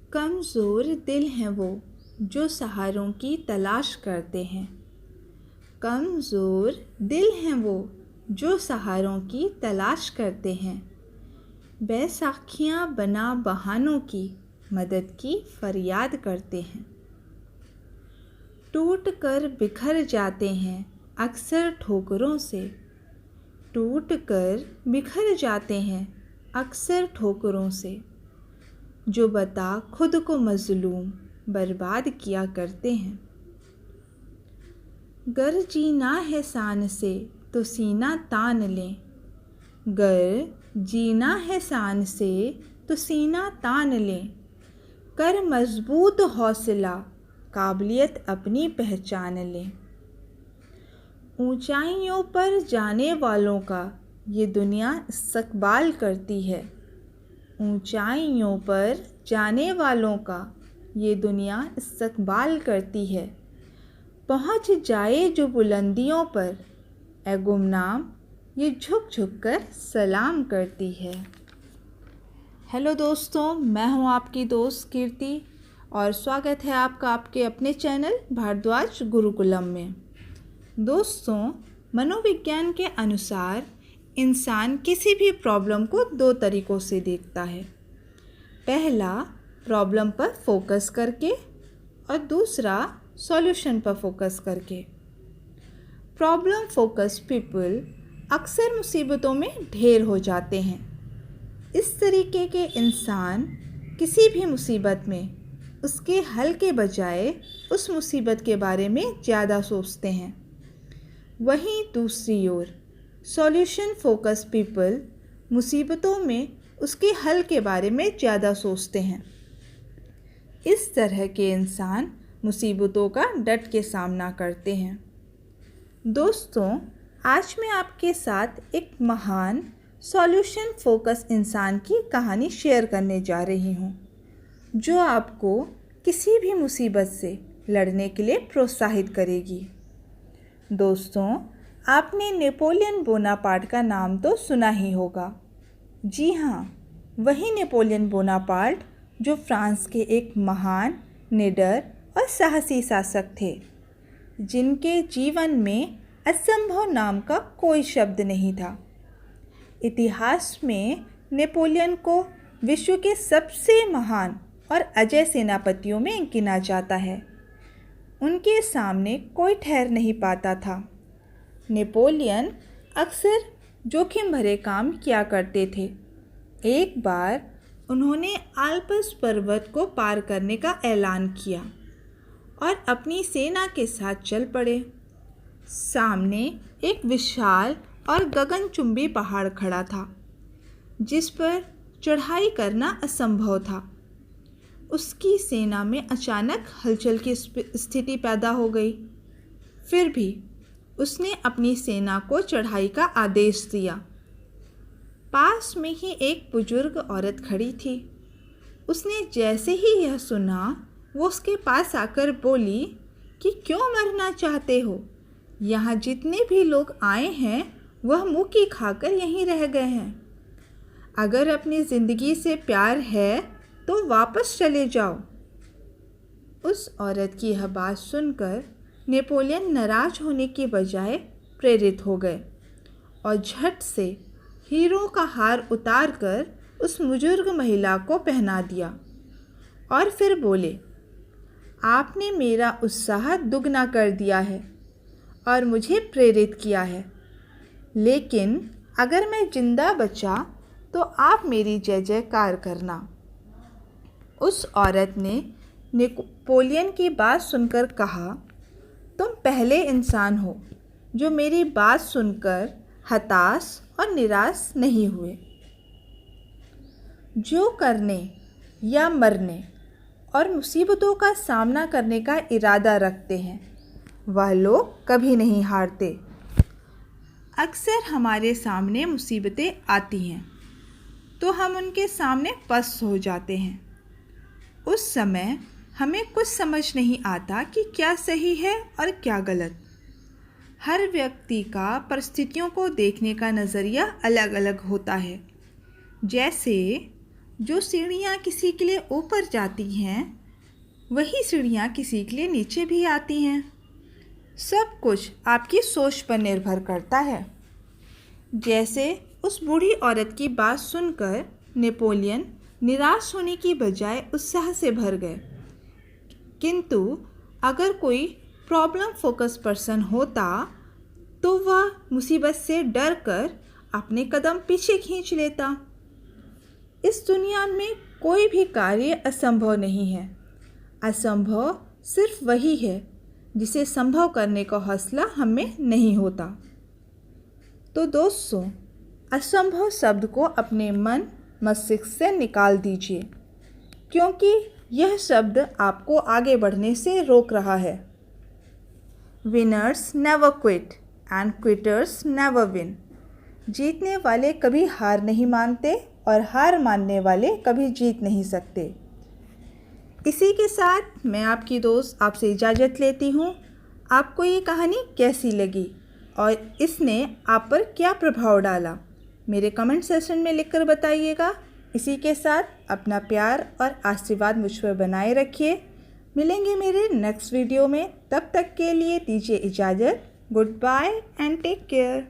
कमज़ोर दिल हैं वो जो सहारों की तलाश करते हैं। कमज़ोर दिल हैं वो जो सहारों की तलाश करते हैं। बैसाखियाँ बना बहानों की मदद की फरियाद करते हैं। टूट कर बिखर जाते हैं अक्सर ठोकरों से। टूट कर बिखर जाते हैं अक्सर ठोकरों से। जो बता खुद को मज़लूम बर्बाद किया करते हैं। गर जीना है शान से तो सीना तान लें। गर जीना है शान से तो सीना तान लें। कर मजबूत हौसला काबिलियत अपनी पहचान लें। ऊंचाइयों पर जाने वालों का ये दुनिया इस्तकबाल करती है। ऊंचाइयों पर जाने वालों का ये दुनिया इस्तकबाल करती है। पहुंच जाए जो बुलंदियों पर ए गुमनाम ये झुक झुक कर सलाम करती है। हेलो दोस्तों, मैं हूं आपकी दोस्त कीर्ति और स्वागत है आपका आपके अपने चैनल भारद्वाज गुरुकुलम में। दोस्तों, मनोविज्ञान के अनुसार इंसान किसी भी प्रॉब्लम को दो तरीक़ों से देखता है। पहला, प्रॉब्लम पर फोकस करके और दूसरा सॉल्यूशन पर फोकस करके। प्रॉब्लम फोकस पीपल अक्सर मुसीबतों में ढेर हो जाते हैं। इस तरीके के इंसान किसी भी मुसीबत में उसके हल के बजाय उस मुसीबत के बारे में ज़्यादा सोचते हैं। वहीं दूसरी ओर सॉल्यूशन फोकस पीपल मुसीबतों में उसके हल के बारे में ज़्यादा सोचते हैं। इस तरह के इंसान मुसीबतों का डट के सामना करते हैं। दोस्तों, आज मैं आपके साथ एक महान सॉल्यूशन फोकस इंसान की कहानी शेयर करने जा रही हूँ, जो आपको किसी भी मुसीबत से लड़ने के लिए प्रोत्साहित करेगी। दोस्तों, आपने नेपोलियन बोनापार्ट का नाम तो सुना ही होगा। जी हाँ, वही नेपोलियन बोनापार्ट जो फ्रांस के एक महान, निडर और साहसी शासक थे, जिनके जीवन में असंभव नाम का कोई शब्द नहीं था। इतिहास में नेपोलियन को विश्व के सबसे महान और अजय सेनापतियों में गिना जाता है। उनके सामने कोई ठहर नहीं पाता था। नेपोलियन अक्सर जोखिम भरे काम किया करते थे। एक बार उन्होंने आल्प्स पर्वत को पार करने का ऐलान किया और अपनी सेना के साथ चल पड़े। सामने एक विशाल और गगनचुंबी पहाड़ खड़ा था, जिस पर चढ़ाई करना असंभव था। उसकी सेना में अचानक हलचल की स्थिति पैदा हो गई। फिर भी उसने अपनी सेना को चढ़ाई का आदेश दिया। पास में ही एक बुजुर्ग औरत खड़ी थी। उसने जैसे ही यह सुना, वो उसके पास आकर बोली कि क्यों मरना चाहते हो? यहाँ जितने भी लोग आए हैं वह मुँह खाकर यहीं रह गए हैं। अगर अपनी ज़िंदगी से प्यार है तो वापस चले जाओ। उस औरत की यह बात सुनकर नेपोलियन नाराज होने के बजाय प्रेरित हो गए और झट से हीरों का हार उतारकर उस बुजुर्ग महिला को पहना दिया और फिर बोले, आपने मेरा उत्साह दुगना कर दिया है और मुझे प्रेरित किया है, लेकिन अगर मैं जिंदा बचा तो आप मेरी जय जयकार करना। उस औरत ने नेपोलियन की बात सुनकर कहा, तुम पहले इंसान हो जो मेरी बात सुनकर हताश और निराश नहीं हुए। जो करने या मरने और मुसीबतों का सामना करने का इरादा रखते हैं, वह लोग कभी नहीं हारते। अक्सर हमारे सामने मुसीबतें आती हैं तो हम उनके सामने पस्त हो जाते हैं। उस समय हमें कुछ समझ नहीं आता कि क्या सही है और क्या गलत। हर व्यक्ति का परिस्थितियों को देखने का नज़रिया अलग अलग होता है। जैसे जो सीढ़ियाँ किसी के लिए ऊपर जाती हैं वही सीढ़ियाँ किसी के लिए नीचे भी आती हैं। सब कुछ आपकी सोच पर निर्भर करता है। जैसे उस बूढ़ी औरत की बात सुनकर नेपोलियन निराश होने की बजाय उत्साह से भर गए। किंतु अगर कोई प्रॉब्लम फोकस पर्सन होता तो वह मुसीबत से डर कर अपने कदम पीछे खींच लेता। इस दुनिया में कोई भी कार्य असंभव नहीं है। असंभव सिर्फ वही है जिसे संभव करने का हौसला हमें नहीं होता। तो दोस्तों, असंभव शब्द को अपने मन मस्तिष्क से निकाल दीजिए, क्योंकि यह शब्द आपको आगे बढ़ने से रोक रहा है। Winners never quit and quitters never win. जीतने वाले कभी हार नहीं मानते और हार मानने वाले कभी जीत नहीं सकते। इसी के साथ मैं आपकी दोस्त आपसे इजाज़त लेती हूँ। आपको ये कहानी कैसी लगी और इसने आप पर क्या प्रभाव डाला, मेरे कमेंट सेक्शन में लिखकर बताइएगा। इसी के साथ अपना प्यार और आशीर्वाद मुझ पर बनाए रखिए। मिलेंगे मेरे नेक्स्ट वीडियो में। तब तक के लिए दीजिए इजाज़त। Goodbye and take care.